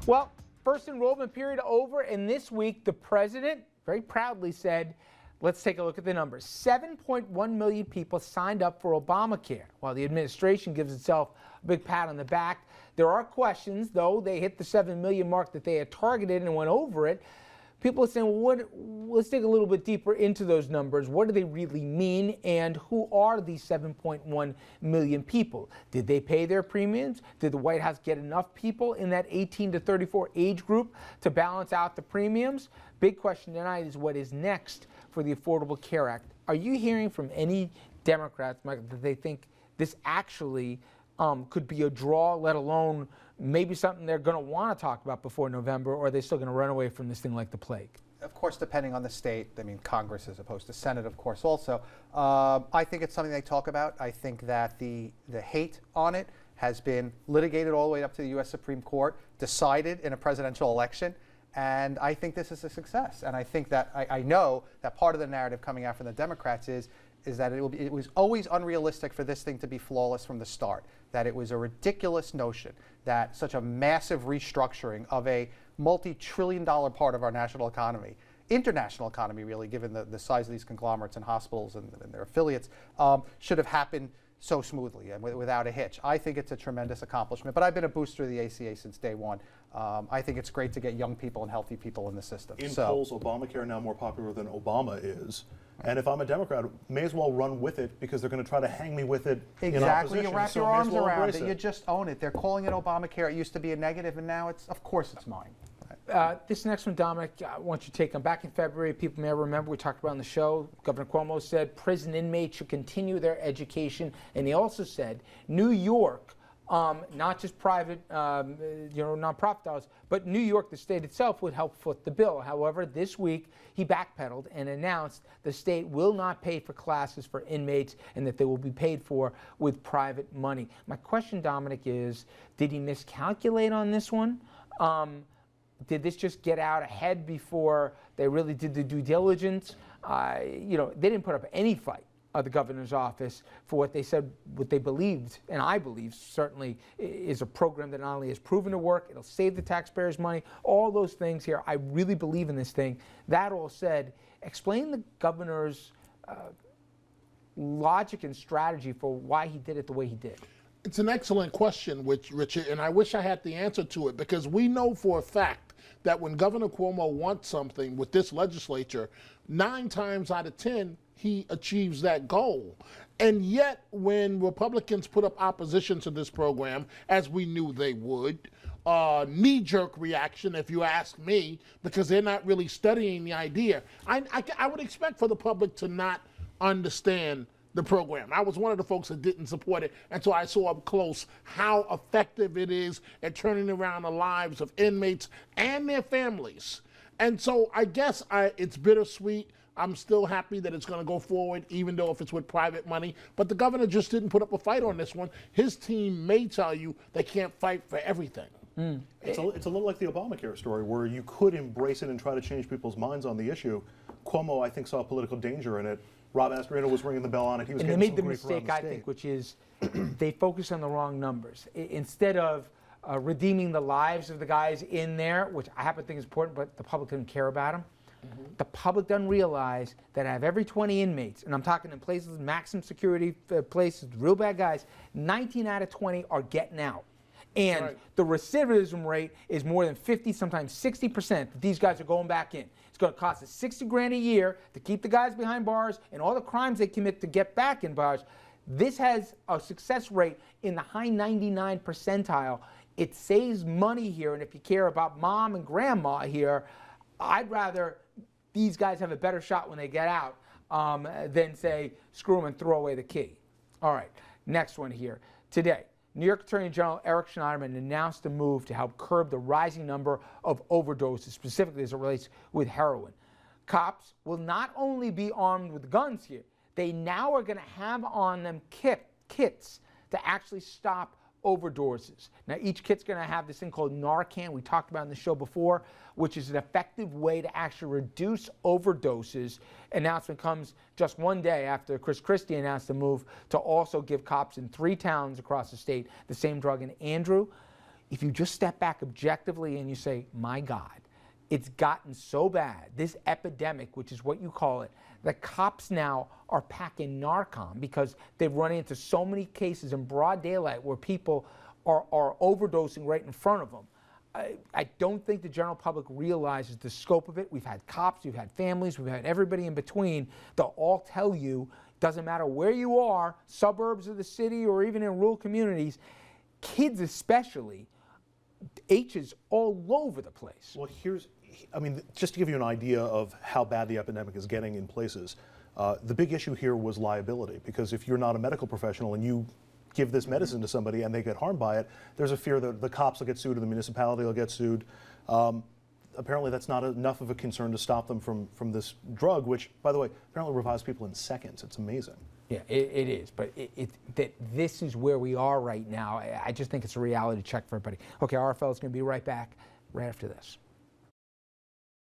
Well, first enrollment period over, and this week the president very proudly said, let's take a look at the numbers. 7.1 million people signed up for Obamacare. While the administration gives itself a big pat on the back, there are questions, though they hit the 7 million mark that they had targeted and went over it. People are saying, well, let's dig a little bit deeper into those numbers. What do they really mean, and who are these 7.1 million people? Did they pay their premiums? Did the White House get enough people in that 18 to 34 age group to balance out the premiums? Big question tonight is what is next for the Affordable Care Act. Are you hearing from any Democrats, Michael, that they think this actually could be a draw, let alone maybe something they're going to want to talk about before November, or are they still going to run away from this thing like the plague? Of course, depending on the state, I mean, Congress as opposed to Senate, of course, also. I think it's something they talk about. I think that the hate on it has been litigated all the way up to the U.S. Supreme Court, decided in a presidential election, and I think this is a success. And I think that, I know that part of the narrative coming out from the Democrats is that it was always unrealistic for this thing to be flawless from the start, that it was a ridiculous notion that such a massive restructuring of a multi-trillion-dollar part of our national economy, international economy really, given the size of these conglomerates and hospitals and their affiliates, should have happened so smoothly and without a hitch. I think it's a tremendous accomplishment, but I've been a booster of the ACA since day one. I think it's great to get young people and healthy people in the system. In polls, Obamacare now more popular than Obama is. And if I'm a Democrat, may as well run with it because they're going to try to hang me with it in opposition. You wrap your arms around it. You just own it. They're calling it Obamacare. It used to be a negative, and now it's, of course, it's mine. This next one, Dominic, I want you to take on. Back in February, people may remember, we talked about on the show, Governor Cuomo said prison inmates should continue their education. And he also said New York, not just private, nonprofit dollars, but New York, the state itself, would help foot the bill. However, this week, he backpedaled and announced the state will not pay for classes for inmates and that they will be paid for with private money. My question, Dominic, is did he miscalculate on this one? Did this just get out ahead before they really did the due diligence? They didn't put up any fight of the governor's office for what they said, what they believed, and I believe certainly is a program that not only has proven to work, it'll save the taxpayers money, all those things here. I really believe in this thing. That all said, explain the governor's logic and strategy for why he did it the way he did. It's an excellent question, Richard, and I wish I had the answer to it, because we know for a fact that when Governor Cuomo wants something with this legislature, 9 times out of 10, he achieves that goal. And yet, when Republicans put up opposition to this program, as we knew they would, knee-jerk reaction, if you ask me, because they're not really studying the idea. I would expect for the public to not understand the program. I was one of the folks that didn't support it, and so I saw up close how effective it is at turning around the lives of inmates and their families. And so I guess it's bittersweet. I'm still happy that it's going to go forward, even though if it's with private money. But the governor just didn't put up a fight on this one. His team may tell you they can't fight for everything. It's a little like the Obamacare story, where you could embrace it and try to change people's minds on the issue. Cuomo, I think, saw political danger in it. Rob Astorino was ringing the bell on it. He was and they made the mistake, I think, which is they focused on the wrong numbers. Instead of redeeming the lives of the guys in there, which I happen to think is important, but the public didn't care about them. The public doesn't realize that out of every 20 inmates, and I'm talking in places, maximum security places, real bad guys, 19 out of 20 are getting out. And the recidivism rate is more than 50, sometimes 60% that these guys are going back in. It's going to cost us $60 grand a year to keep the guys behind bars and all the crimes they commit to get back in bars. This has a success rate in the high 99 percentile. It saves money here, and if you care about mom and grandma here, I'd rather these guys have a better shot when they get out than say, screw them and throw away the key. All right, next one here. Today, New York Attorney General Eric Schneiderman announced a move to help curb the rising number of overdoses, specifically as it relates with heroin. Cops will not only be armed with guns here, they now are going to have on them kits to actually stop overdoses. Now, each kit's going to have this thing called Narcan, we talked about in the show before, which is an effective way to actually reduce overdoses. Announcement comes just one day after Chris Christie announced a move to also give cops in 3 towns across the state the same drug. And Andrew, if you just step back objectively and you say, my God, it's gotten so bad, this epidemic, which is what you call it, the cops now are packing Narcan because they've run into so many cases in broad daylight where people are overdosing right in front of them. I don't think the general public realizes the scope of it. We've had cops, we've had families, we've had everybody in between. They'll all tell you, doesn't matter where you are, suburbs of the city or even in rural communities, kids especially, H is all over the place. Well, I mean, just to give you an idea of how bad the epidemic is getting in places, the big issue here was liability, because if you're not a medical professional and you give this medicine to somebody and they get harmed by it, there's a fear that the cops will get sued or the municipality will get sued. Apparently that's not enough of a concern to stop them from this drug, which, by the way, apparently revives people in seconds. It's amazing. Yeah, it is, but that this is where we are right now. I just think it's a reality check for everybody. Okay, RFL is going to be right back right after this.